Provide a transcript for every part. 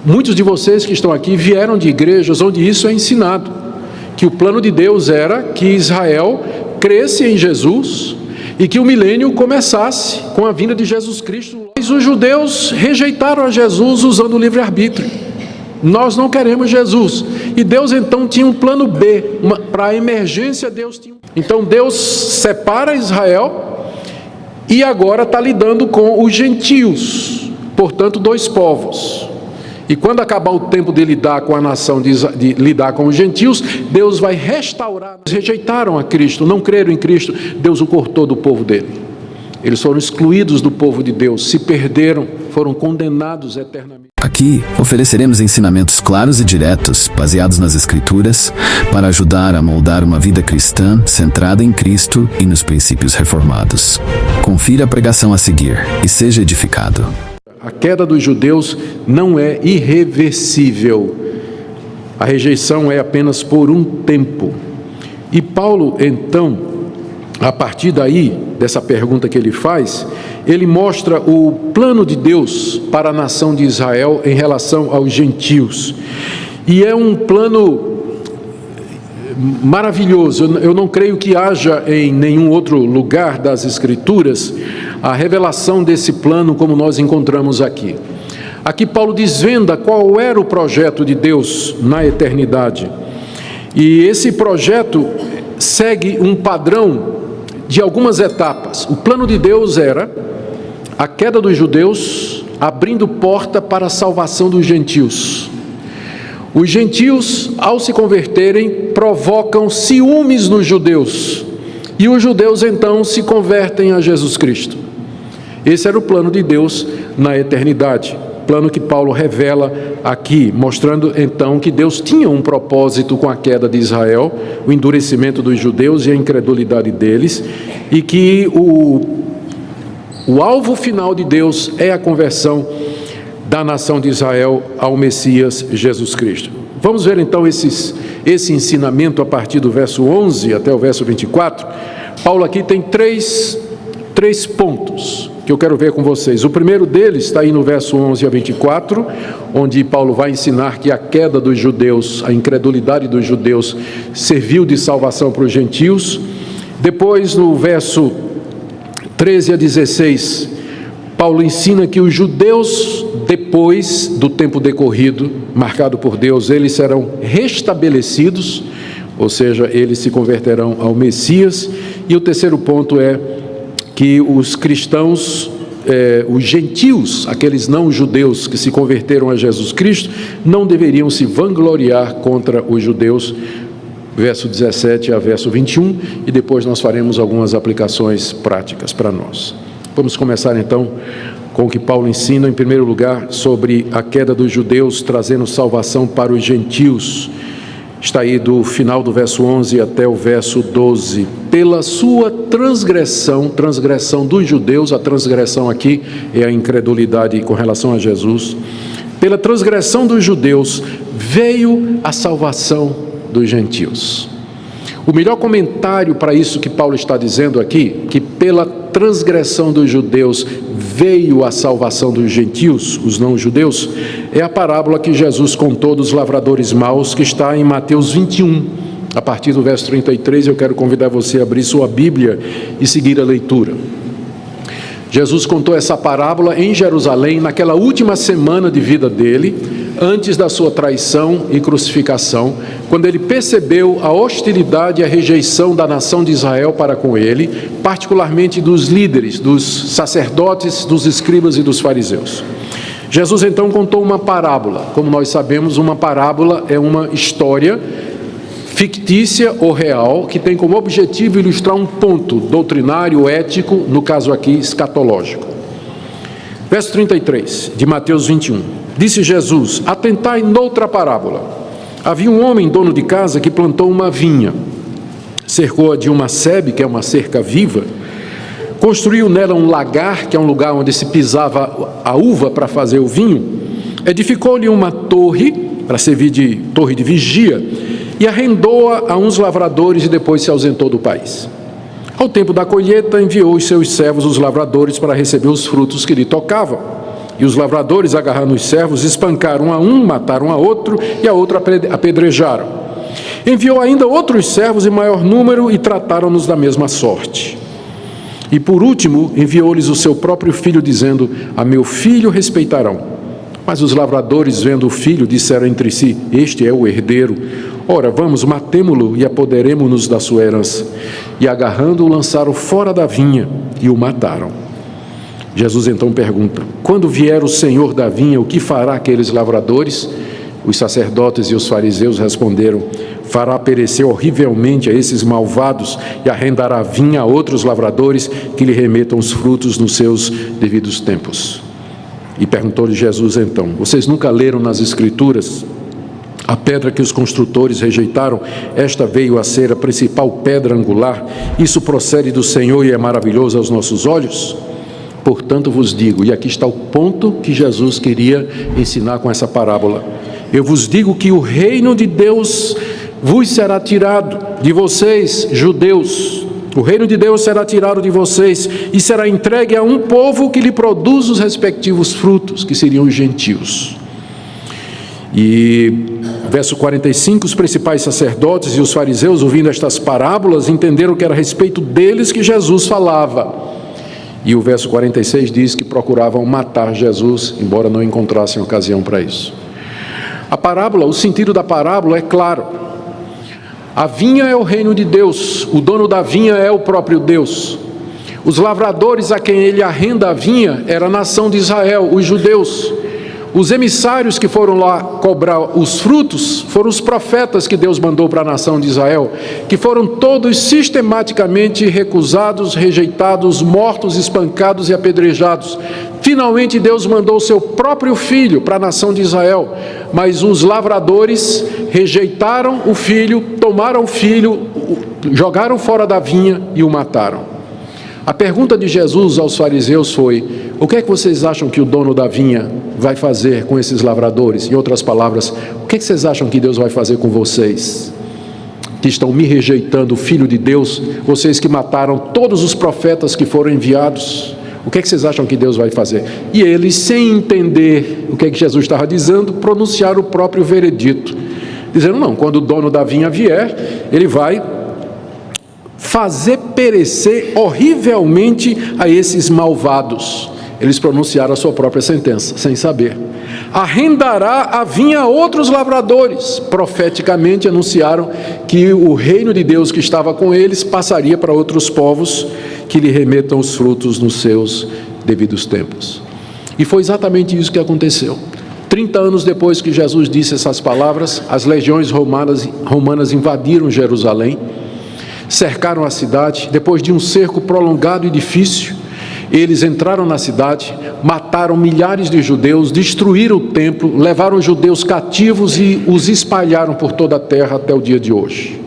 Muitos de vocês que estão aqui vieram de igrejas onde isso é ensinado, que o plano de Deus era que Israel cresce em Jesus e que o milênio começasse com a vinda de Jesus Cristo. Mas os judeus rejeitaram a Jesus usando o livre-arbítrio. Nós não queremos Jesus. E Deus então tinha um plano B, para a emergência Deus tinha. Então Deus separa Israel e agora está lidando com os gentios, portanto 2 povos. E quando acabar o tempo de lidar com a nação, de lidar com os gentios, Deus vai restaurar. Eles rejeitaram a Cristo, não creram em Cristo, Deus o cortou do povo dele. Eles foram excluídos do povo de Deus, se perderam, foram condenados eternamente. Aqui ofereceremos ensinamentos claros e diretos, baseados nas Escrituras, para ajudar a moldar uma vida cristã centrada em Cristo e nos princípios reformados. Confira a pregação a seguir e seja edificado. A queda dos judeus não é irreversível. A rejeição é apenas por um tempo. E Paulo, então, a partir daí, dessa pergunta que ele faz, ele mostra o plano de Deus para a nação de Israel em relação aos gentios. E é um plano maravilhoso. Eu não creio que haja em nenhum outro lugar das Escrituras a revelação desse plano como nós encontramos aqui. Aqui Paulo desvenda qual era o projeto de Deus na eternidade. E esse projeto segue um padrão de algumas etapas. O plano de Deus era a queda dos judeus, abrindo porta para a salvação dos gentios. Os gentios, ao se converterem, provocam ciúmes nos judeus. E os judeus, então, se convertem a Jesus Cristo. Esse era o plano de Deus na eternidade. Plano que Paulo revela aqui, mostrando, então, que Deus tinha um propósito com a queda de Israel, o endurecimento dos judeus e a incredulidade deles, e que o alvo final de Deus é a conversão da nação de Israel ao Messias Jesus Cristo. Vamos ver então esse ensinamento a partir do verso 11 até o verso 24. Paulo aqui tem três pontos que eu quero ver com vocês. O primeiro deles está aí no verso 11 a 24, onde Paulo vai ensinar que a queda dos judeus, a incredulidade dos judeus, serviu de salvação para os gentios. Depois, no verso 13 a 16, Paulo ensina que os judeus, depois do tempo decorrido, marcado por Deus, eles serão restabelecidos, ou seja, eles se converterão ao Messias. E o terceiro ponto é que os cristãos, os gentios, aqueles não judeus que se converteram a Jesus Cristo, não deveriam se vangloriar contra os judeus, verso 17 a verso 21, e depois nós faremos algumas aplicações práticas para nós. Vamos começar então com o que Paulo ensina, em primeiro lugar, sobre a queda dos judeus, trazendo salvação para os gentios. Está aí do final do verso 11 até o verso 12. Pela sua transgressão dos judeus, a transgressão aqui é a incredulidade com relação a Jesus. Pela transgressão dos judeus veio a salvação dos gentios. O melhor comentário para isso que Paulo está dizendo aqui, que pela transgressão dos judeus veio a salvação dos gentios, os não-judeus, é a parábola que Jesus contou dos lavradores maus, que está em Mateus 21. A partir do verso 33, eu quero convidar você a abrir sua Bíblia e seguir a leitura. Jesus contou essa parábola em Jerusalém, naquela última semana de vida dele, antes da sua traição e crucificação, quando ele percebeu a hostilidade e a rejeição da nação de Israel para com ele, particularmente dos líderes, dos sacerdotes, dos escribas e dos fariseus. Jesus então contou uma parábola. Como nós sabemos, uma parábola é uma história fictícia ou real, que tem como objetivo ilustrar um ponto doutrinário, ético, no caso aqui, escatológico. Verso 33, de Mateus 21. Disse Jesus: atentai noutra parábola. Havia um homem, dono de casa, que plantou uma vinha, cercou-a de uma sebe, que é uma cerca viva, construiu nela um lagar, que é um lugar onde se pisava a uva para fazer o vinho, edificou-lhe uma torre, para servir de torre de vigia, e arrendou-a a uns lavradores e depois se ausentou do país. Ao tempo da colheita, enviou os seus servos, os lavradores, para receber os frutos que lhe tocavam. E os lavradores, agarrando os servos, espancaram a um, mataram a outro, e a outro apedrejaram. Enviou ainda outros servos em maior número e trataram-nos da mesma sorte. E por último, enviou-lhes o seu próprio filho, dizendo: a meu filho respeitarão. Mas os lavradores, vendo o filho, disseram entre si: este é o herdeiro. Ora, vamos, matemo-lo e apoderemo-nos da sua herança. E agarrando-o, lançaram fora da vinha e o mataram. Jesus então pergunta: quando vier o Senhor da vinha, o que fará aqueles lavradores? Os sacerdotes e os fariseus responderam: fará perecer horrivelmente a esses malvados e arrendará a vinha a outros lavradores que lhe remetam os frutos nos seus devidos tempos. E perguntou-lhe Jesus então: vocês nunca leram nas Escrituras? A pedra que os construtores rejeitaram, esta veio a ser a principal pedra angular. Isso procede do Senhor e é maravilhoso aos nossos olhos? Portanto vos digo, e aqui está o ponto que Jesus queria ensinar com essa parábola: eu vos digo que o reino de Deus vos será tirado de vocês, judeus. O reino de Deus será tirado de vocês e será entregue a um povo que lhe produz os respectivos frutos, que seriam os gentios. E verso 45, os principais sacerdotes e os fariseus, ouvindo estas parábolas, entenderam que era a respeito deles que Jesus falava. E o verso 46 diz que procuravam matar Jesus, embora não encontrassem ocasião para isso. A parábola, o sentido da parábola é claro. A vinha é o reino de Deus, o dono da vinha é o próprio Deus. Os lavradores a quem ele arrenda a vinha era a nação de Israel, os judeus. Os emissários que foram lá cobrar os frutos foram os profetas que Deus mandou para a nação de Israel, que foram todos sistematicamente recusados, rejeitados, mortos, espancados e apedrejados. Finalmente Deus mandou o seu próprio filho para a nação de Israel, mas os lavradores rejeitaram o filho, tomaram o filho, jogaram fora da vinha e o mataram. A pergunta de Jesus aos fariseus foi: o que é que vocês acham que o dono da vinha vai fazer com esses lavradores? Em outras palavras, o que é que vocês acham que Deus vai fazer com vocês, que estão me rejeitando, o Filho de Deus, vocês que mataram todos os profetas que foram enviados? O que é que vocês acham que Deus vai fazer? E eles, sem entender o que é que Jesus estava dizendo, pronunciaram o próprio veredito, dizendo: não, quando o dono da vinha vier, ele vai fazer perecer horrivelmente a esses malvados. Eles pronunciaram a sua própria sentença, sem saber. Arrendará a vinha a outros lavradores. Profeticamente anunciaram que o reino de Deus que estava com eles passaria para outros povos que lhe remetam os frutos nos seus devidos tempos. E foi exatamente isso que aconteceu. 30 anos depois que Jesus disse essas palavras, as legiões romanas invadiram Jerusalém, cercaram a cidade. Depois de um cerco prolongado e difícil, eles entraram na cidade, mataram milhares de judeus, destruíram o templo, levaram os judeus cativos e os espalharam por toda a terra até o dia de hoje,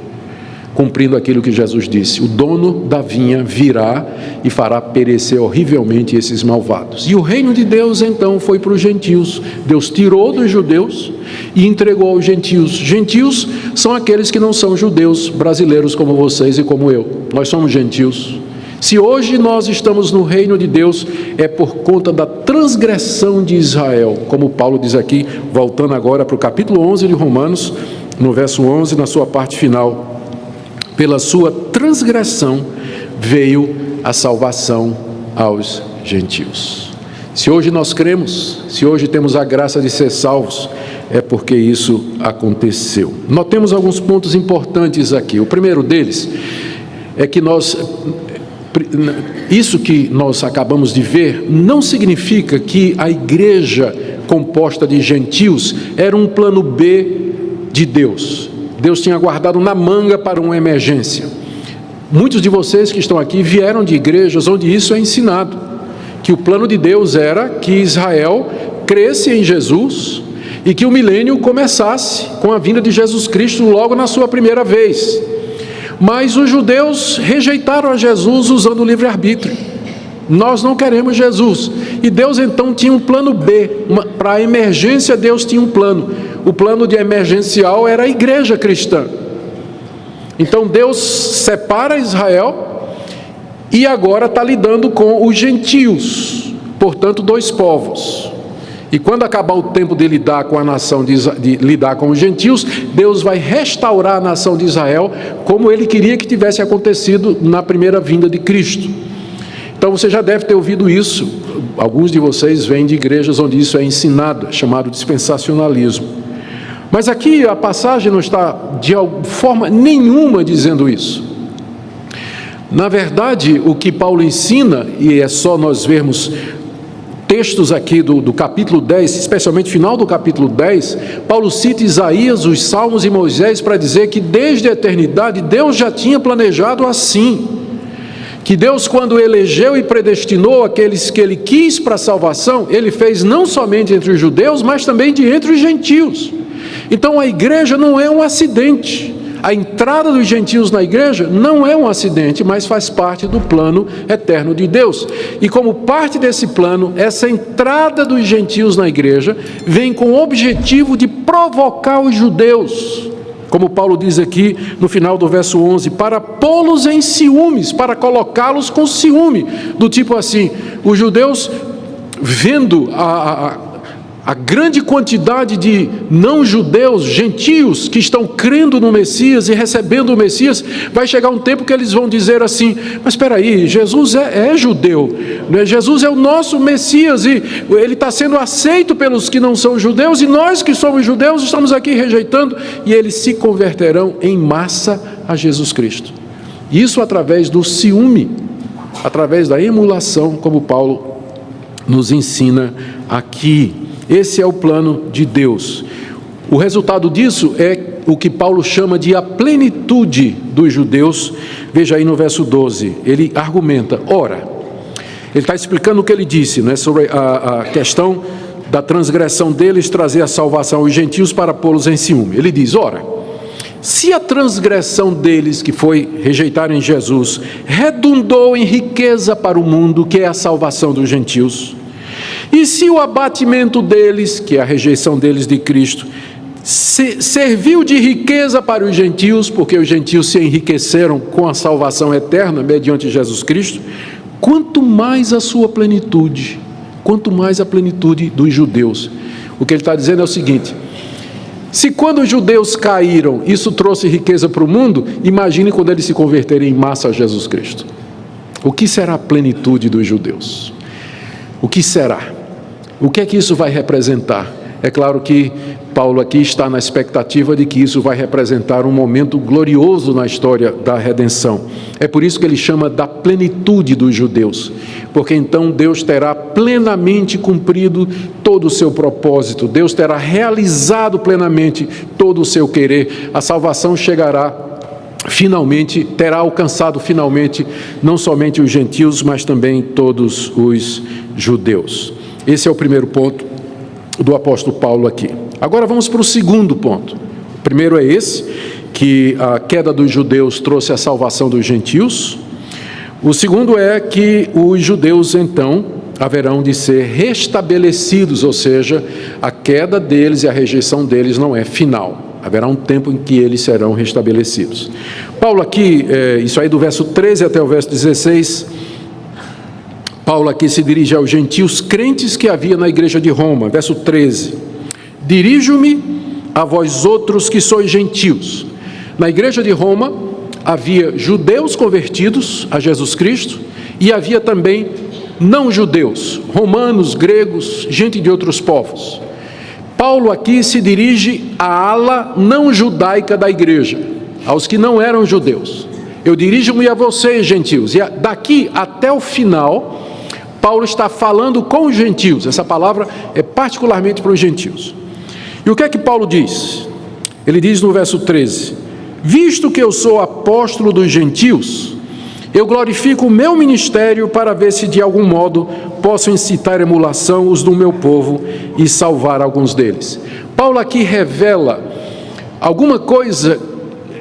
cumprindo aquilo que Jesus disse: o dono da vinha virá e fará perecer horrivelmente esses malvados. E o reino de Deus então foi para os gentios. Deus tirou dos judeus e entregou aos gentios. Gentios são aqueles que não são judeus, brasileiros como vocês e como eu. Nós somos gentios. Se hoje nós estamos no reino de Deus, é por conta da transgressão de Israel, como Paulo diz aqui, voltando agora para o capítulo 11 de Romanos, no verso 11, na sua parte final: pela sua transgressão veio a salvação aos gentios. Se hoje nós cremos, se hoje temos a graça de ser salvos, é porque isso aconteceu. Notemos alguns pontos importantes aqui. O primeiro deles é que isso que nós acabamos de ver não significa que a igreja composta de gentios era um plano B de Deus. Deus tinha guardado na manga para uma emergência. Muitos de vocês que estão aqui vieram de igrejas onde isso é ensinado, que o plano de Deus era que Israel cresce em Jesus e que o milênio começasse com a vinda de Jesus Cristo logo na sua primeira vez. Mas os judeus rejeitaram a Jesus usando o livre-arbítrio. Nós não queremos Jesus. E Deus então tinha um plano B. Para a emergência, Deus tinha um plano. O plano de emergencial era a igreja cristã. Então Deus separa Israel e agora está lidando com os gentios. Portanto, dois povos. E quando acabar o tempo de lidar com a nação, de lidar com os gentios, Deus vai restaurar a nação de Israel como Ele queria que tivesse acontecido na primeira vinda de Cristo. Então você já deve ter ouvido isso. Alguns de vocês vêm de igrejas onde isso é ensinado, é chamado dispensacionalismo. Mas aqui a passagem não está de forma nenhuma dizendo isso. Na verdade, o que Paulo ensina, e é só nós vermos textos aqui do capítulo 10, especialmente final do capítulo 10, Paulo cita Isaías, os Salmos e Moisés para dizer que desde a eternidade Deus já tinha planejado assim. Que Deus, quando elegeu e predestinou aqueles que Ele quis para a salvação, Ele fez não somente entre os judeus, mas também de entre os gentios. Então a igreja não é um acidente. A entrada dos gentios na igreja não é um acidente, mas faz parte do plano eterno de Deus. E como parte desse plano, essa entrada dos gentios na igreja vem com o objetivo de provocar os judeus, como Paulo diz aqui no final do verso 11, para pô-los em ciúmes, para colocá-los com ciúme, do tipo assim, os judeus vendo a grande quantidade de não-judeus, gentios, que estão crendo no Messias e recebendo o Messias, vai chegar um tempo que eles vão dizer assim, mas espera aí, Jesus é judeu, né? Jesus é o nosso Messias e Ele está sendo aceito pelos que não são judeus, e nós que somos judeus estamos aqui rejeitando, e eles se converterão em massa a Jesus Cristo. Isso através do ciúme, através da emulação, como Paulo nos ensina aqui. Esse é o plano de Deus. O resultado disso é o que Paulo chama de a plenitude dos judeus. Veja aí no verso 12, ele argumenta, ora, ele está explicando o que ele disse, né, sobre a questão da transgressão deles trazer a salvação aos gentios para pô-los em ciúme. Ele diz, ora, se a transgressão deles, que foi rejeitarem Jesus, redundou em riqueza para o mundo, que é a salvação dos gentios, e se o abatimento deles, que é a rejeição deles de Cristo, serviu de riqueza para os gentios, porque os gentios se enriqueceram com a salvação eterna mediante Jesus Cristo, quanto mais a sua plenitude, quanto mais a plenitude dos judeus. O que ele está dizendo é o seguinte, se quando os judeus caíram, isso trouxe riqueza para o mundo, imagine quando eles se converterem em massa a Jesus Cristo. O que será a plenitude dos judeus? O que será? O que é que isso vai representar? É claro que Paulo aqui está na expectativa de que isso vai representar um momento glorioso na história da redenção. É por isso que ele chama da plenitude dos judeus, porque então Deus terá plenamente cumprido todo o seu propósito, Deus terá realizado plenamente todo o seu querer, a salvação chegará finalmente, terá alcançado finalmente não somente os gentios, mas também todos os judeus. Esse é o primeiro ponto do apóstolo Paulo aqui. Agora vamos para o segundo ponto. O primeiro é esse, que a queda dos judeus trouxe a salvação dos gentios. O segundo é que os judeus então haverão de ser restabelecidos, ou seja, a queda deles e a rejeição deles não é final. Haverá um tempo em que eles serão restabelecidos. Paulo aqui, isso aí do verso 13 até o verso 16, Paulo aqui se dirige aos gentios crentes que havia na igreja de Roma. Verso 13, dirijo-me a vós outros que sois gentios. Na igreja de Roma havia judeus convertidos a Jesus Cristo e havia também não-judeus, romanos, gregos, gente de outros povos. Paulo aqui se dirige à ala não-judaica da igreja, aos que não eram judeus. Eu dirijo-me a vocês, gentios, e daqui até o final, Paulo está falando com os gentios. Essa palavra é particularmente para os gentios. E o que é que Paulo diz? Ele diz no verso 13, visto que eu sou apóstolo dos gentios, eu glorifico o meu ministério para ver se de algum modo posso incitar emulação os do meu povo e salvar alguns deles. Paulo aqui revela alguma coisa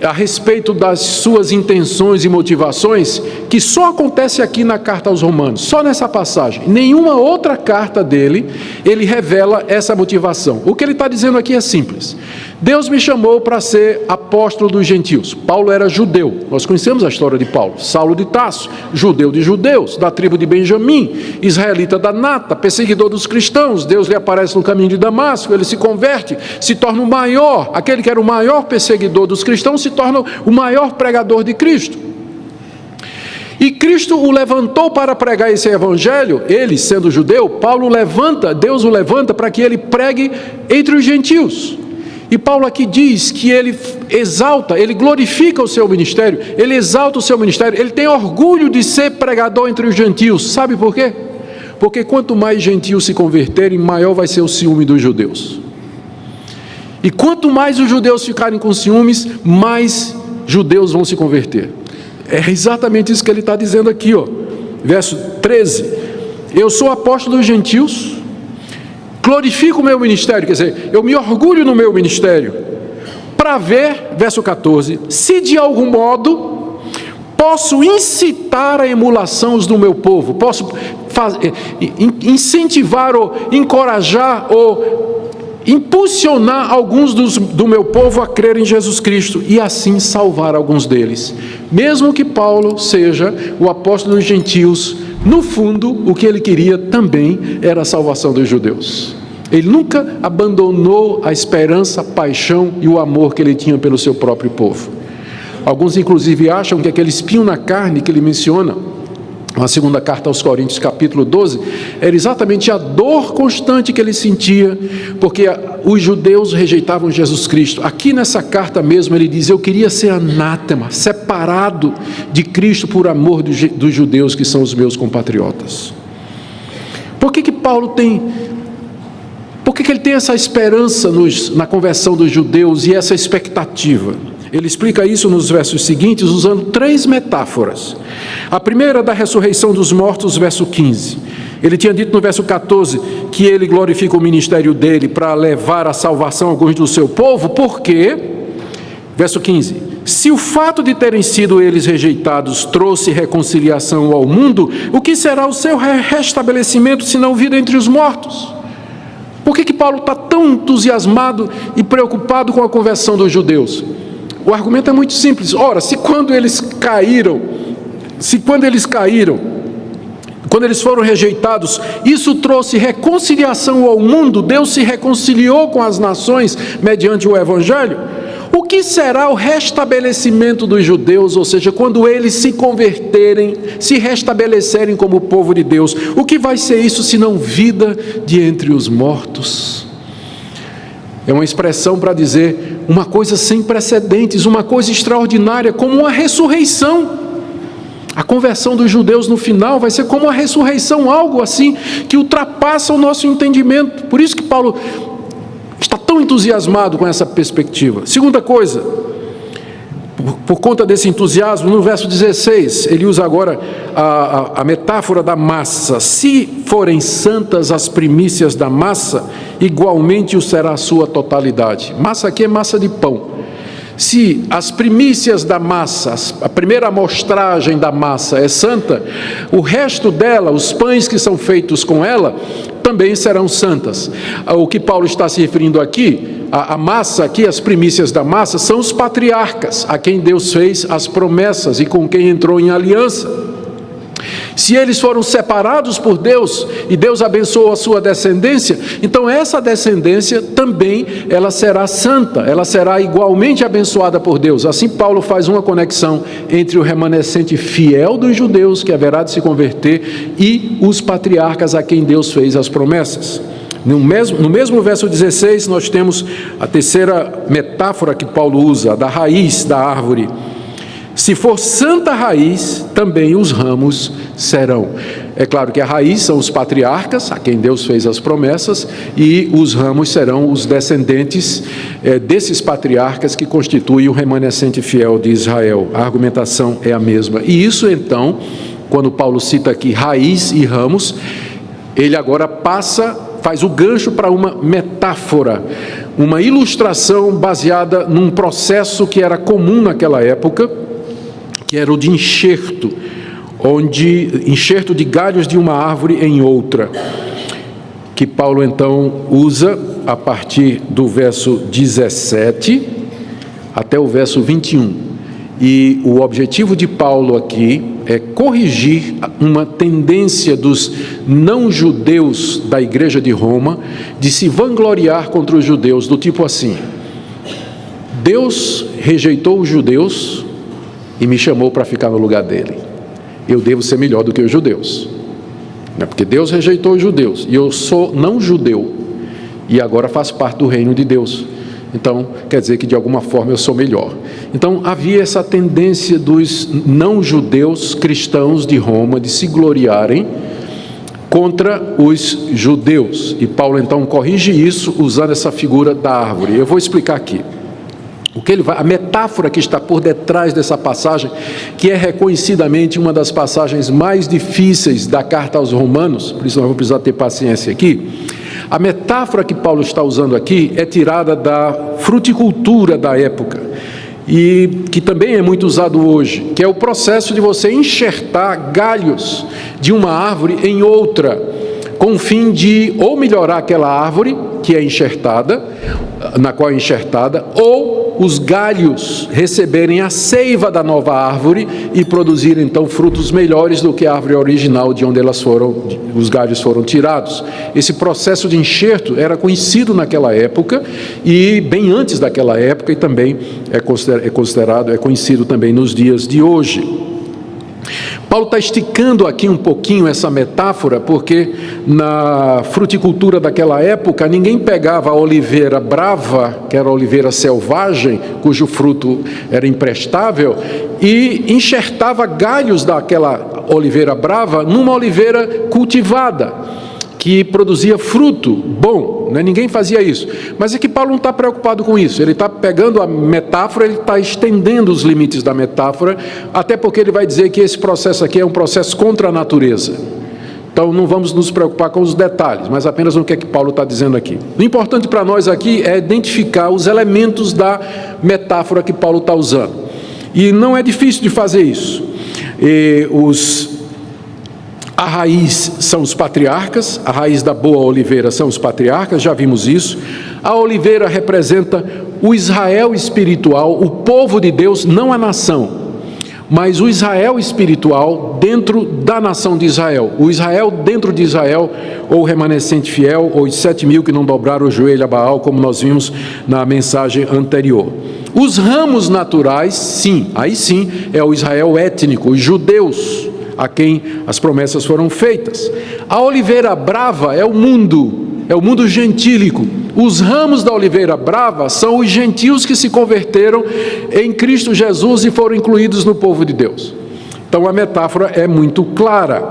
a respeito das suas intenções e motivações que só acontece aqui na carta aos Romanos, só nessa passagem. Nenhuma outra carta dele, ele revela essa motivação. O que ele está dizendo aqui é simples. Deus me chamou para ser apóstolo dos gentios. Paulo era judeu, nós conhecemos a história de Paulo. Saulo de Tarso, judeu de judeus, da tribo de Benjamim, israelita da nata, perseguidor dos cristãos. Deus lhe aparece no caminho de Damasco, ele se converte, se torna o maior, aquele que era o maior perseguidor dos cristãos, se torna o maior pregador de Cristo. E Cristo o levantou para pregar esse evangelho. Ele, sendo judeu, Deus o levanta para que ele pregue entre os gentios. E Paulo aqui diz que ele exalta, ele glorifica o seu ministério, ele exalta o seu ministério, ele tem orgulho de ser pregador entre os gentios. Sabe por quê? Porque quanto mais gentios se converterem, maior vai ser o ciúme dos judeus. E quanto mais os judeus ficarem com ciúmes, mais judeus vão se converter. É exatamente isso que ele está dizendo aqui, ó. Verso 13. Eu sou apóstolo dos gentios, glorifico o meu ministério, quer dizer, eu me orgulho no meu ministério, para ver, verso 14, se de algum modo posso incitar a emulação do meu povo, posso incentivar ou encorajar ou impulsionar alguns do meu povo a crer em Jesus Cristo e assim salvar alguns deles. Mesmo que Paulo seja o apóstolo dos gentios, no fundo, o que ele queria também era a salvação dos judeus. Ele nunca abandonou a esperança, a paixão e o amor que ele tinha pelo seu próprio povo. Alguns, inclusive, acham que aquele espinho na carne que ele menciona, na segunda carta aos Coríntios, capítulo 12, era exatamente a dor constante que ele sentia, porque os judeus rejeitavam Jesus Cristo. Aqui nessa carta mesmo ele diz: eu queria ser anátema, separado de Cristo por amor dos judeus que são os meus compatriotas. Por que Paulo tem... Por que ele tem essa esperança na conversão dos judeus e essa expectativa? Ele explica isso nos versos seguintes usando 3 metáforas. A primeira da ressurreição dos mortos, verso 15. Ele tinha dito no verso 14 que ele glorifica o ministério dele para levar a salvação a alguns do seu povo, porque, verso 15, se o fato de terem sido eles rejeitados trouxe reconciliação ao mundo, o que será o seu restabelecimento se não vida entre os mortos? Por que Paulo está tão entusiasmado e preocupado com a conversão dos judeus? O argumento é muito simples. Ora, quando eles foram rejeitados, isso trouxe reconciliação ao mundo, Deus se reconciliou com as nações mediante o Evangelho, o que será o restabelecimento dos judeus, ou seja, quando eles se converterem, se restabelecerem como povo de Deus? O que vai ser isso senão vida de entre os mortos? É uma expressão para dizer uma coisa sem precedentes, uma coisa extraordinária, como uma ressurreição. A conversão dos judeus no final vai ser como uma ressurreição, algo assim que ultrapassa o nosso entendimento. Por isso que Paulo está tão entusiasmado com essa perspectiva. Segunda coisa, por conta desse entusiasmo, no verso 16, ele usa agora a metáfora da massa. Se forem santas as primícias da massa, igualmente o será a sua totalidade. Massa aqui é massa de pão. Se as primícias da massa, a primeira amostragem da massa é santa, o resto dela, os pães que são feitos com ela, também serão santas. O que Paulo está se referindo aqui, a massa aqui, as primícias da massa, são os patriarcas, a quem Deus fez as promessas e com quem entrou em aliança. Se eles foram separados por Deus e Deus abençoou a sua descendência, então essa descendência também ela será santa, ela será igualmente abençoada por Deus. Assim Paulo faz uma conexão entre o remanescente fiel dos judeus, que haverá de se converter, e os patriarcas a quem Deus fez as promessas. No mesmo verso 16 nós temos a terceira metáfora que Paulo usa, da raiz da árvore. Se for santa raiz, também os ramos serão. É claro que a raiz são os patriarcas, a quem Deus fez as promessas, e os ramos serão os descendentes desses patriarcas que constituem o remanescente fiel de Israel. A argumentação é a mesma. E isso então, quando Paulo cita aqui raiz e ramos, ele agora faz o gancho para uma metáfora, uma ilustração baseada num processo que era comum naquela época, que era o de enxerto de galhos de uma árvore em outra, que Paulo então usa a partir do verso 17 até o verso 21. E o objetivo de Paulo aqui é corrigir uma tendência dos não-judeus da igreja de Roma de se vangloriar contra os judeus, do tipo assim: Deus rejeitou os judeus e me chamou para ficar no lugar dele. Eu devo ser melhor do que os judeus. Não é porque Deus rejeitou os judeus e eu sou não-judeu e agora faço parte do reino de Deus. Então, quer dizer que de alguma forma eu sou melhor. Então, havia essa tendência dos não-judeus cristãos de Roma de se gloriarem contra os judeus. E Paulo então corrige isso usando essa figura da árvore. Eu vou explicar aqui. A metáfora que está por detrás dessa passagem, que é reconhecidamente uma das passagens mais difíceis da carta aos Romanos, por isso nós vamos precisar ter paciência aqui. A metáfora que Paulo está usando aqui é tirada da fruticultura da época, e que também é muito usado hoje, que é o processo de você enxertar galhos de uma árvore em outra, com o fim de ou melhorar aquela árvore que é enxertada, na qual é enxertada, ou os galhos receberem a seiva da nova árvore e produzirem então frutos melhores do que a árvore original de onde os galhos foram tirados. Esse processo de enxerto era conhecido naquela época e bem antes daquela época, e também é conhecido também nos dias de hoje. Paulo está esticando aqui um pouquinho essa metáfora, porque na fruticultura daquela época, ninguém pegava a oliveira brava, que era a oliveira selvagem, cujo fruto era imprestável, e enxertava galhos daquela oliveira brava numa oliveira cultivada, que produzia fruto bom, né? Ninguém fazia isso. Mas é que Paulo não está preocupado com isso. Ele está pegando a metáfora, ele está estendendo os limites da metáfora, até porque ele vai dizer que esse processo aqui é um processo contra a natureza. Então não vamos nos preocupar com os detalhes, mas apenas no que é que Paulo está dizendo aqui. O importante para nós aqui é identificar os elementos da metáfora que Paulo está usando. E não é difícil de fazer isso. A raiz são os patriarcas, a raiz da boa oliveira são os patriarcas, já vimos isso. A oliveira representa o Israel espiritual, o povo de Deus, não a nação, mas o Israel espiritual dentro da nação de Israel. O Israel dentro de Israel, ou o remanescente fiel, ou os 7.000 que não dobraram o joelho a Baal, como nós vimos na mensagem anterior. Os ramos naturais, sim, aí sim é o Israel étnico, os judeus, a quem as promessas foram feitas. A oliveira brava é o mundo gentílico. Os ramos da oliveira brava são os gentios que se converteram em Cristo Jesus e foram incluídos no povo de Deus. Então a metáfora é muito clara,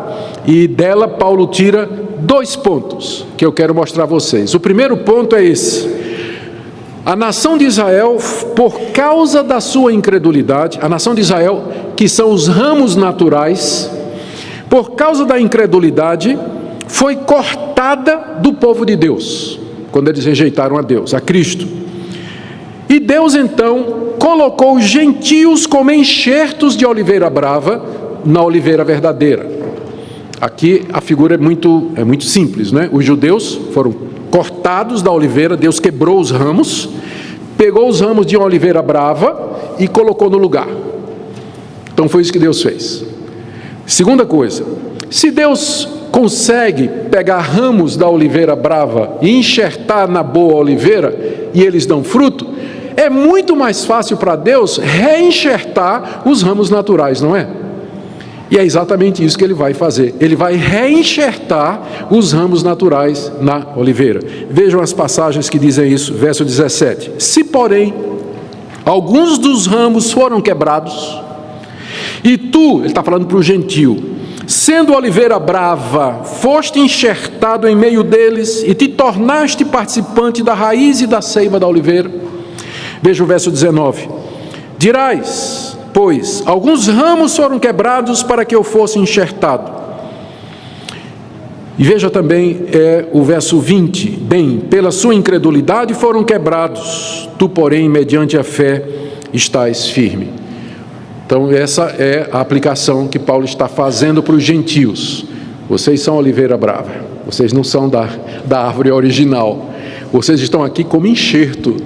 e dela Paulo tira 2 pontos que eu quero mostrar a vocês. O primeiro ponto é esse: a nação de Israel, por causa da sua incredulidade, a nação de Israel, que são os ramos naturais, por causa da incredulidade, foi cortada do povo de Deus, quando eles rejeitaram a Deus, a Cristo. E Deus então colocou os gentios como enxertos de oliveira brava na oliveira verdadeira. Aqui a figura é muito simples, né? Os judeus foram cortados da oliveira, Deus quebrou os ramos, pegou os ramos de uma oliveira brava e colocou no lugar. Então foi isso que Deus fez. Segunda coisa, se Deus consegue pegar ramos da oliveira brava e enxertar na boa oliveira e eles dão fruto, é muito mais fácil para Deus reenxertar os ramos naturais, não é? E é exatamente isso que ele vai fazer. Ele vai reenxertar os ramos naturais na oliveira. Vejam as passagens que dizem isso, verso 17. Se, porém, alguns dos ramos foram quebrados, e tu, ele está falando para o gentio, sendo oliveira brava, foste enxertado em meio deles e te tornaste participante da raiz e da seiva da oliveira. Veja o verso 19. Dirás, pois, alguns ramos foram quebrados para que eu fosse enxertado. E veja também o verso 20. Bem, pela sua incredulidade foram quebrados, tu, porém, mediante a fé, estás firme. Então essa é a aplicação que Paulo está fazendo para os gentios. Vocês são oliveira brava, vocês não são da árvore original. vocês estão aqui como enxerto.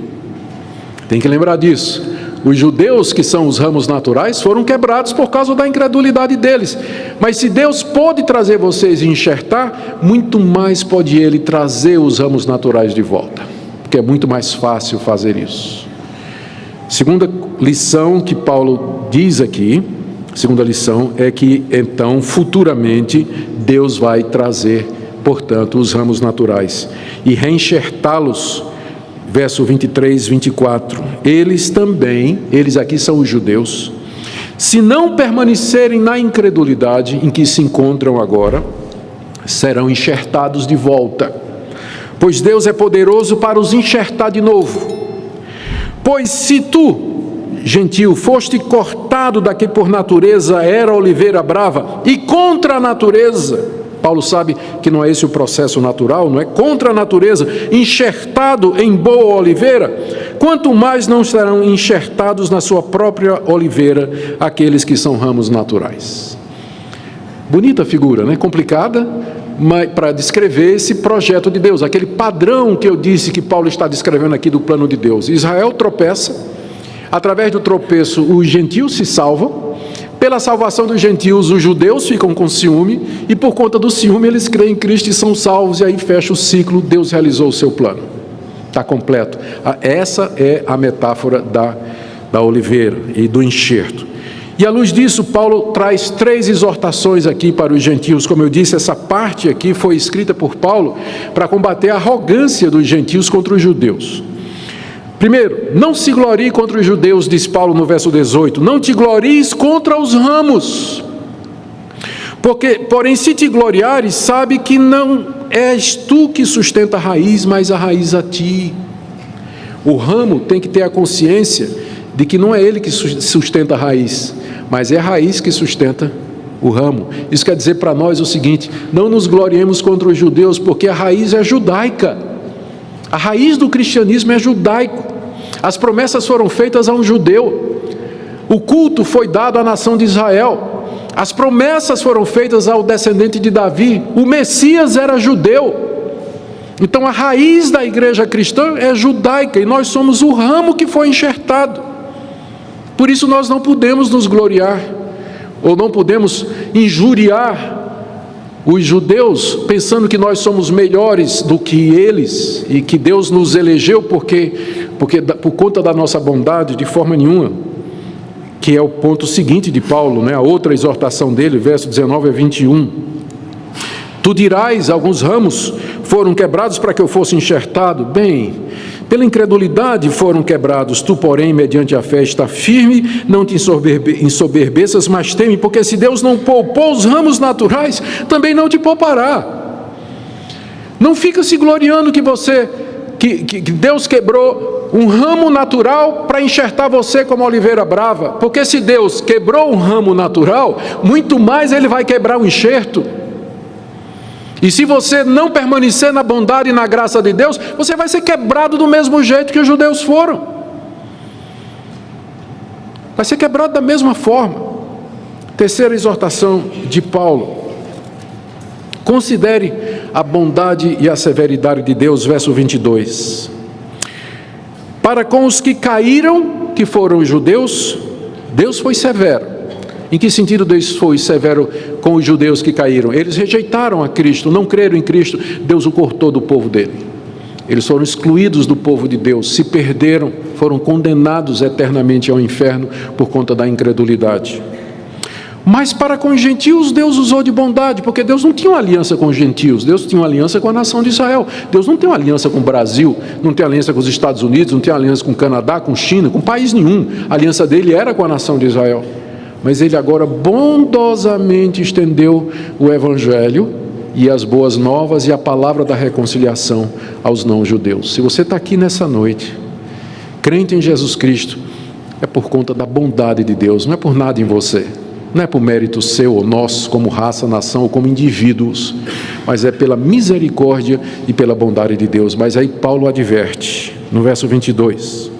Tem que lembrar disso. Os judeus, que são os ramos naturais, foram quebrados por causa da incredulidade deles. Mas se Deus pode trazer vocês e enxertar, muito mais pode Ele trazer os ramos naturais de volta, porque é muito mais fácil fazer isso. Segunda lição que Paulo diz aqui, segunda lição é que então futuramente Deus vai trazer, portanto, os ramos naturais e reenxertá-los. Verso 23, 24, eles aqui são os judeus, se não permanecerem na incredulidade em que se encontram agora, serão enxertados de volta, pois Deus é poderoso para os enxertar de novo. Pois se tu, gentil, foste cortado da que por natureza era oliveira brava, e contra a natureza, Paulo sabe que não é esse o processo natural, não é? Contra a natureza, enxertado em boa oliveira, quanto mais não serão enxertados na sua própria oliveira aqueles que são ramos naturais. Bonita figura, né? Complicada, mas para descrever esse projeto de Deus, aquele padrão que eu disse que Paulo está descrevendo aqui do plano de Deus. Israel tropeça, através do tropeço os gentios se salvam. Pela salvação dos gentios, os judeus ficam com ciúme, e por conta do ciúme eles creem em Cristo e são salvos, e aí fecha o ciclo, Deus realizou o seu plano. Está completo. Essa é a metáfora da oliveira e do enxerto. E à luz disso, Paulo traz 3 exortações aqui para os gentios. Como eu disse, essa parte aqui foi escrita por Paulo para combater a arrogância dos gentios contra os judeus. Primeiro, não se glorie contra os judeus, diz Paulo no verso 18, não te glories contra os ramos, porém se te gloriares, sabe que não és tu que sustenta a raiz, mas a raiz a ti. O ramo tem que ter a consciência de que não é ele que sustenta a raiz, mas é a raiz que sustenta o ramo. Isso quer dizer para nós o seguinte: não nos gloriemos contra os judeus, porque a raiz é judaica. A raiz do cristianismo é judaico. As promessas foram feitas a um judeu. O culto foi dado à nação de Israel. As promessas foram feitas ao descendente de Davi. O Messias era judeu. Então a raiz da igreja cristã é judaica e nós somos o ramo que foi enxertado. Por isso nós não podemos nos gloriar ou não podemos injuriar os judeus, pensando que nós somos melhores do que eles e que Deus nos elegeu por conta da nossa bondade, de forma nenhuma, que é o ponto seguinte de Paulo, né? A outra exortação dele, verso 19 a 21. Tu dirás, alguns ramos foram quebrados para que eu fosse enxertado. Bem, pela incredulidade foram quebrados, tu, porém, mediante a fé, está firme, não te ensoberbeças, mas teme, porque se Deus não poupou os ramos naturais, também não te poupará. Não fica se gloriando que Deus quebrou um ramo natural para enxertar você como oliveira brava, porque se Deus quebrou um ramo natural, muito mais Ele vai quebrar o enxerto. E se você não permanecer na bondade e na graça de Deus, você vai ser quebrado do mesmo jeito que os judeus foram. Vai ser quebrado da mesma forma. Terceira exortação de Paulo. Considere a bondade e a severidade de Deus, verso 22. Para com os que caíram, que foram os judeus, Deus foi severo. Em que sentido Deus foi severo com os judeus que caíram? Eles rejeitaram a Cristo, não creram em Cristo, Deus o cortou do povo dele. Eles foram excluídos do povo de Deus, se perderam, foram condenados eternamente ao inferno por conta da incredulidade. Mas para com os gentios Deus usou de bondade, porque Deus não tinha uma aliança com os gentios, Deus tinha uma aliança com a nação de Israel. Deus não tem uma aliança com o Brasil, não tem aliança com os Estados Unidos, não tem aliança com o Canadá, com China, com país nenhum. A aliança dele era com a nação de Israel. Mas ele agora bondosamente estendeu o Evangelho e as boas novas e a palavra da reconciliação aos não-judeus. Se você está aqui nessa noite, crente em Jesus Cristo, é por conta da bondade de Deus, não é por nada em você, não é por mérito seu ou nosso, como raça, nação ou como indivíduos, mas é pela misericórdia e pela bondade de Deus. Mas aí Paulo adverte, no verso 22...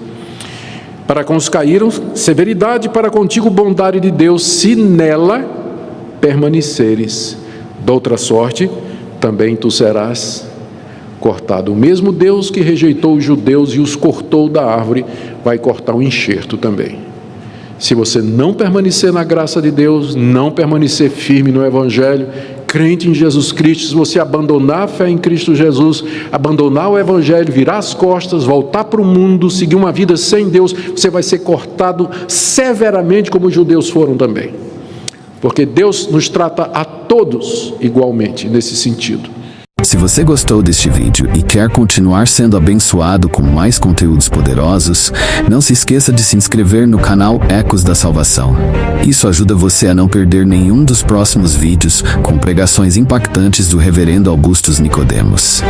Para com os caíram, severidade, para contigo bondade de Deus, se nela permaneceres. De outra sorte, também tu serás cortado. O mesmo Deus que rejeitou os judeus e os cortou da árvore, vai cortar o enxerto também. Se você não permanecer na graça de Deus, não permanecer firme no Evangelho, crente em Jesus Cristo, se você abandonar a fé em Cristo Jesus, abandonar o Evangelho, virar as costas, voltar para o mundo, seguir uma vida sem Deus, você vai ser cortado severamente como os judeus foram também. Porque Deus nos trata a todos igualmente nesse sentido. Se você gostou deste vídeo e quer continuar sendo abençoado com mais conteúdos poderosos, não se esqueça de se inscrever no canal Ecos da Salvação. Isso ajuda você a não perder nenhum dos próximos vídeos com pregações impactantes do Reverendo Augustus Nicodemos.